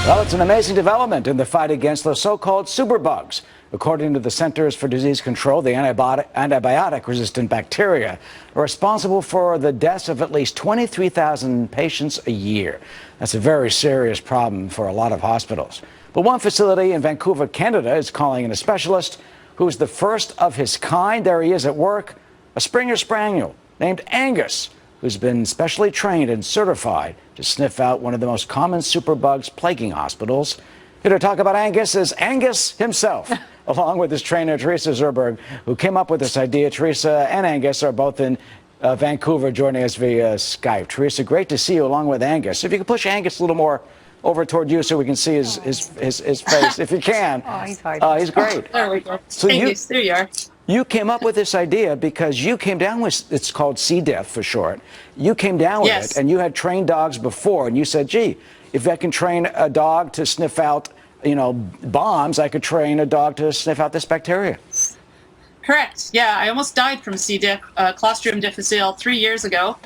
Well, it's an amazing development in the fight against the so-called superbugs. According to the Centers for Disease Control, the antibiotic-resistant bacteria are responsible for the deaths of at least 23,000 patients a year. That's a very serious problem for a lot of hospitals. But one facility in Vancouver, Canada, is calling in a specialist who's the first of his kind. There he is at work, a Springer Spaniel named Angus, who's been specially trained and certified to sniff out one of the most common superbugs plaguing hospitals. Here to talk about Angus is Angus himself, along with his trainer, Teresa Zurberg, who came up with this idea. Teresa and Angus are both in Vancouver, joining us via Skype. Teresa, great to see you along with Angus. If you could push Angus a little more over toward you so we can see his face, if you can. Oh, he's hard. He's great. There we go. So Angus, there you are. You came up with this idea because you came down with, it's called C. diff for short. You came down with it, and you had trained dogs before, and you said, gee, if I can train a dog to sniff out, bombs, I could train a dog to sniff out this bacteria. Correct. Yeah, I almost died from C. diff, Clostridium difficile, 3 years ago.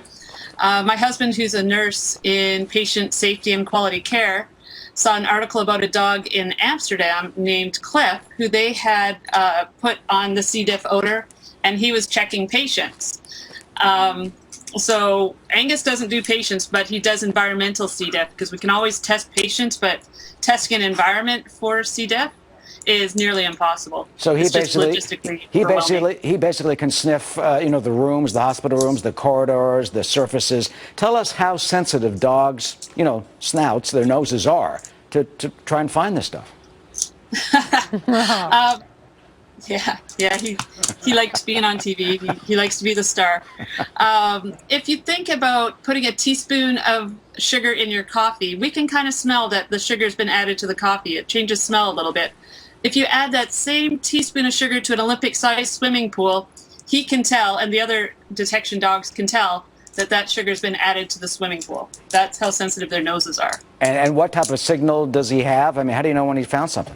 My husband, who's a nurse in patient safety and quality care, saw an article about a dog in Amsterdam named Cliff, who they had put on the C. diff odor, and he was checking patients. So Angus doesn't do patients, but he does environmental C. diff, because we can always test patients, but testing an environment for C. diff is nearly impossible. So he basically can sniff, the rooms, the hospital rooms, the corridors, the surfaces. Tell us how sensitive dogs, snouts, their noses are to try and find this stuff. Yeah, he likes being on TV. He likes to be the star. If you think about putting a teaspoon of sugar in your coffee, we can kind of smell that the sugar's been added to the coffee. It changes smell a little bit. If you add that same teaspoon of sugar to an Olympic-sized swimming pool, he can tell, and the other detection dogs can tell, that sugar's been added to the swimming pool. That's how sensitive their noses are. And what type of signal does he have? I mean, how do you know when he found something?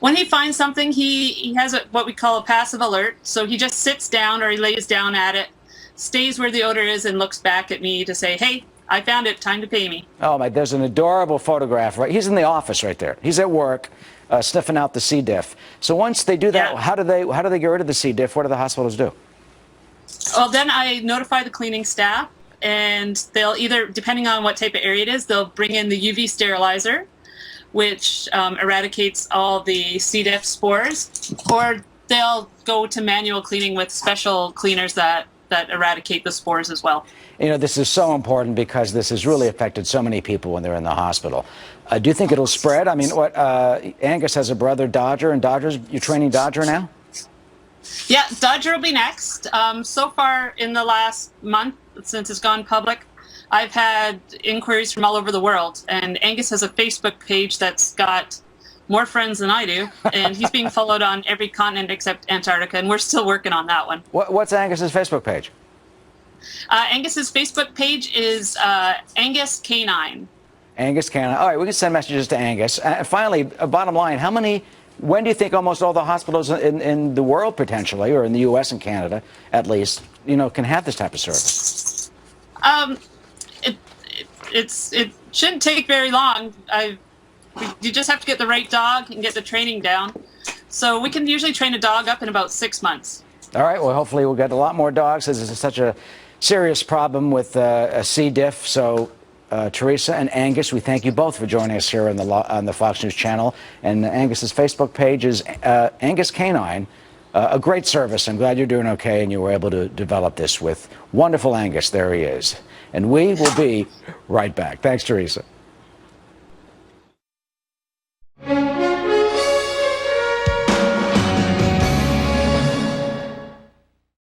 When he finds something, he has what we call a passive alert. So he just sits down or he lays down at it, stays where the odor is, and looks back at me to say, hey, I found it, time to pay me. Oh, my, there's an adorable photograph, right? He's in the office right there. He's at work. Sniffing out the C. diff. So once they do that, how do they get rid of the C. diff? What do the hospitals do? Well, then I notify the cleaning staff, and they'll either, depending on what type of area it is, they'll bring in the UV sterilizer, which eradicates all the C. diff spores, or they'll go to manual cleaning with special cleaners that eradicate the spores as well. This is so important because this has really affected so many people when they're in the hospital. Do you think it'll spread? I mean, Angus has a brother, Dodger, and you're training Dodger now? Yeah, Dodger will be next. So far in the last month, since it's gone public, I've had inquiries from all over the world, and Angus has a Facebook page that's got more friends than I do, and he's being followed on every continent except Antarctica, and we're still working on that one. What's Angus's Facebook page? Angus's Facebook page is Angus K9. Angus Canine. All right, we can send messages to Angus. Finally, bottom line, when do you think almost all the hospitals in the world potentially, or in the U.S. and Canada at least, can have this type of service? It shouldn't take very long. You just have to get the right dog and get the training down. So we can usually train a dog up in about 6 months. All right, well, hopefully we'll get a lot more dogs, as this is such a serious problem with a C. diff. So Teresa and Angus, we thank you both for joining us here on the Fox News channel. And Angus's Facebook page is Angus Canine. A great service. I'm glad you're doing okay and you were able to develop this with wonderful Angus. There he is. And we will be right back. Thanks, Teresa.